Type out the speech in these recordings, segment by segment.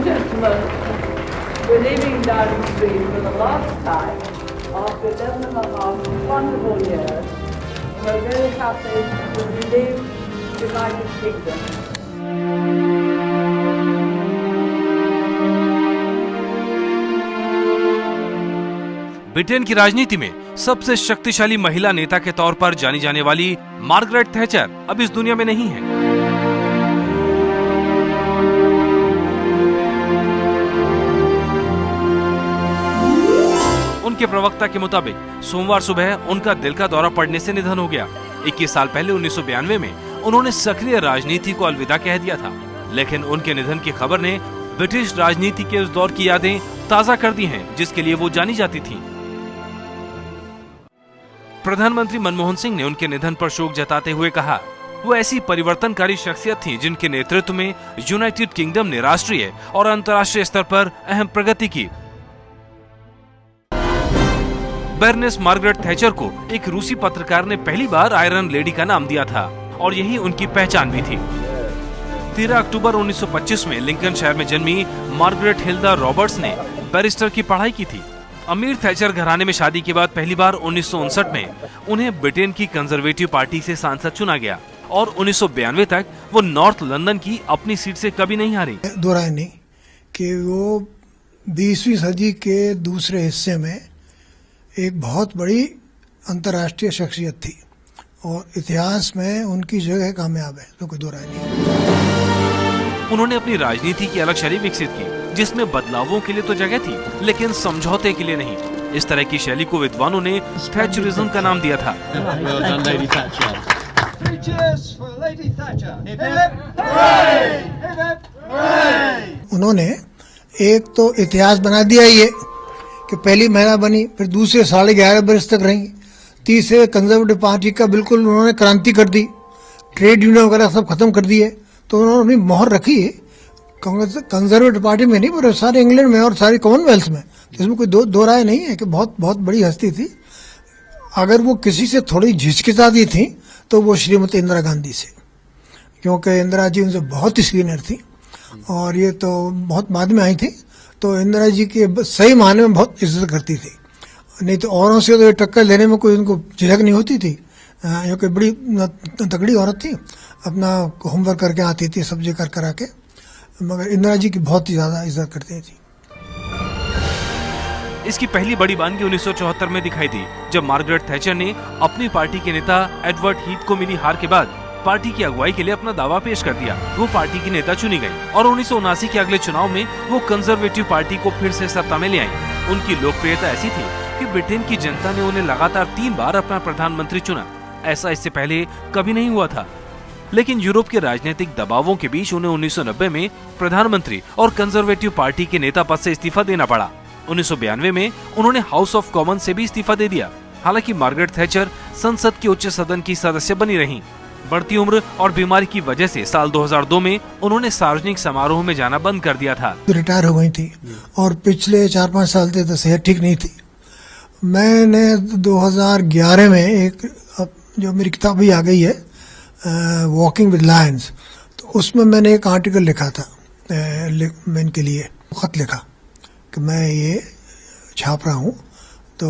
and gentlemen, we're leaving Downing Street for the last time after 11.5 wonderful years. We're very happy to leave the United Kingdom. Britain की राजनीति में सबसे शक्तिशाली महिला नेता के तौर पर जानी जाने वाली मार्गरेट थैचर अब इस दुनिया में नहीं है। उनके प्रवक्ता के मुताबिक सोमवार सुबह उनका दिल का दौरा पड़ने से निधन हो गया। 21 साल पहले 1992 में उन्होंने सक्रिय राजनीति को अलविदा कह दिया था, लेकिन उनके निधन की खबर ने ब्रिटिश राजनीति के उस दौर की यादें ताजा कर दी हैं, जिसके लिए वो जानी जाती थीं। प्रधानमंत्री मनमोहन सिंह ने उनके निधन पर शोक जताते हुए कहा, वो ऐसी परिवर्तनकारी शख्सियत थी जिनके नेतृत्व में यूनाइटेड किंगडम ने राष्ट्रीय और अंतर्राष्ट्रीय स्तर पर अहम प्रगति की। बैरनेस मार्गरेट थैचर को एक रूसी पत्रकार ने पहली बार आयरन लेडी का नाम दिया था और यही उनकी पहचान भी थी। 13 अक्टूबर 1925 में लिंकनशायर में जन्मी मार्गरेट हिल्डा रॉबर्ट्स ने बैरिस्टर की पढ़ाई की थी। अमीर थैचर घराने में शादी के बाद पहली बार 1959 में उन्हें ब्रिटेन की कंजर्वेटिव पार्टी से सांसद चुना गया और 1992 तक वो नॉर्थ लंदन की अपनी सीट से कभी नहीं हारी। दो राय नहीं कि वो 20वीं सदी के दूसरे हिस्से में एक बहुत बड़ी अंतर्राष्ट्रीय शख्सियत थी और इतिहास में उनकी जगह कामयाब है, तो कोई दो राय नहीं। उन्होंने अपनी राजनीति की अलग शैली विकसित की, जिसमें बदलावों के लिए तो जगह थी, लेकिन समझौते के लिए नहीं। इस तरह की शैली को विद्वानों ने थैचरिज्म का नाम दिया था। उन्होंने एक तो इतिहास बना दिया ये कि पहली महिला बनी, फिर दूसरे 11.5 बरस तक रही, तीसरे कंजर्वेटिव पार्टी का बिल्कुल उन्होंने क्रांति कर दी, ट्रेड यूनियन वगैरह सब खत्म कर दिए। तो उन्होंने अपनी मोहर रखी है कंजर्वेटिव पार्टी में नहीं, पर सारे इंग्लैंड में और सारे कॉमनवेल्थ में। इसमें कोई दो राय नहीं है कि बहुत बहुत बड़ी हस्ती थी। अगर वो किसी से थोड़ी झिझकिचाती थी तो वो श्रीमती इंदिरा गांधी से, क्योंकि इंदिरा जी उनसे बहुत ही सीनियर थी और ये तो बहुत बाद में आई थी। तो इंदिरा जी के सही मायने में बहुत इज्जत करती थी, नहीं तो औरों से तो ये टक्कर लेने में कोई उनको झिझक नहीं होती थी, क्योंकि बड़ी तगड़ी औरत थी, अपना होमवर्क करके आती थी, सब्जी कर करा के, मगर इंदिरा जी की बहुत ही ज्यादा इज्जत करती थी। इसकी पहली बड़ी बानगी 1974 में दिखाई दी, जब मार्गरेट थैचर ने अपनी पार्टी के नेता एडवर्ड हीथ को मिली हार के बाद पार्टी की अगुवाई के लिए अपना दावा पेश कर दिया। वो पार्टी की नेता चुनी गई और 1979 के अगले चुनाव में वो कंजर्वेटिव पार्टी को फिर से सत्ता में ले आई। उनकी लोकप्रियता ऐसी थी कि ब्रिटेन की जनता ने उन्हें लगातार 3 बार अपना प्रधानमंत्री चुना। ऐसा इससे पहले कभी नहीं हुआ था। लेकिन यूरोप के राजनीतिक दबावों के बीच उन्हें 1990 में प्रधानमंत्री और कंजर्वेटिव पार्टी के नेता पद से इस्तीफा देना पड़ा। 1992 में उन्होंने हाउस ऑफ कॉमन से भी इस्तीफा दे दिया। हालांकि मार्गरेट थैचर संसद के उच्च सदन की सदस्य बनी रहीं। बढ़ती उम्र और बीमारी की वजह से साल 2002 में उन्होंने सार्वजनिक समारोह में जाना बंद कर दिया था। रिटायर हो गई थी और पिछले 4-5 साल से तो सेहत ठीक नहीं थी। मैंने 2011 में एक जो मेरी किताब भी आ गई है, वॉकिंग विद लायंस, तो उसमें मैंने एक आर्टिकल लिखा था, मैं इनके लिए खत लिखा कि मैं ये छाप रहा हूँ, तो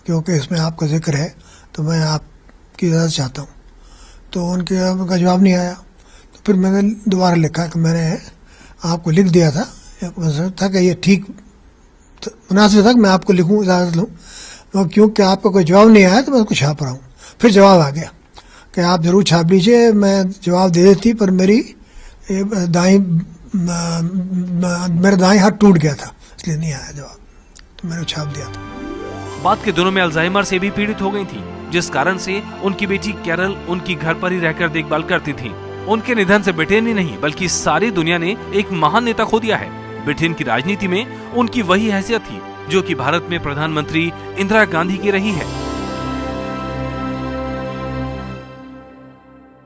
क्योंकि इसमें आपका जिक्र है तो मैं आपकी इजाज़त चाहता हूँ। तो उनका जवाब नहीं आया। तो फिर मैंने दोबारा लिखा कि मैंने आपको लिख दिया था कि ये ठीक मुनासिब था कि मैं आपको लिखूं, इजाज़त लूँ, तो क्योंकि आपका कोई जवाब नहीं आया तो मैं उसको छाप रहा हूँ। फिर जवाब आ गया कि आप जरूर छाप लीजिए, मैं जवाब दे देती, पर मेरा दाएं हाथ टूट गया था, इसलिए नहीं आया जवाब, तो मैंने छाप दिया था। बाद के दिनों में अल्जाइमर से भी पीड़ित हो गई थी, जिस कारण से उनकी बेटी कैरल उनकी घर पर ही रहकर देखभाल करती थी। उनके निधन से ब्रिटेन ही नहीं बल्कि सारी दुनिया ने एक महान नेता खो दिया है। ब्रिटेन की राजनीति में उनकी वही हैसियत थी जो कि भारत में प्रधानमंत्री इंदिरा गांधी की रही है।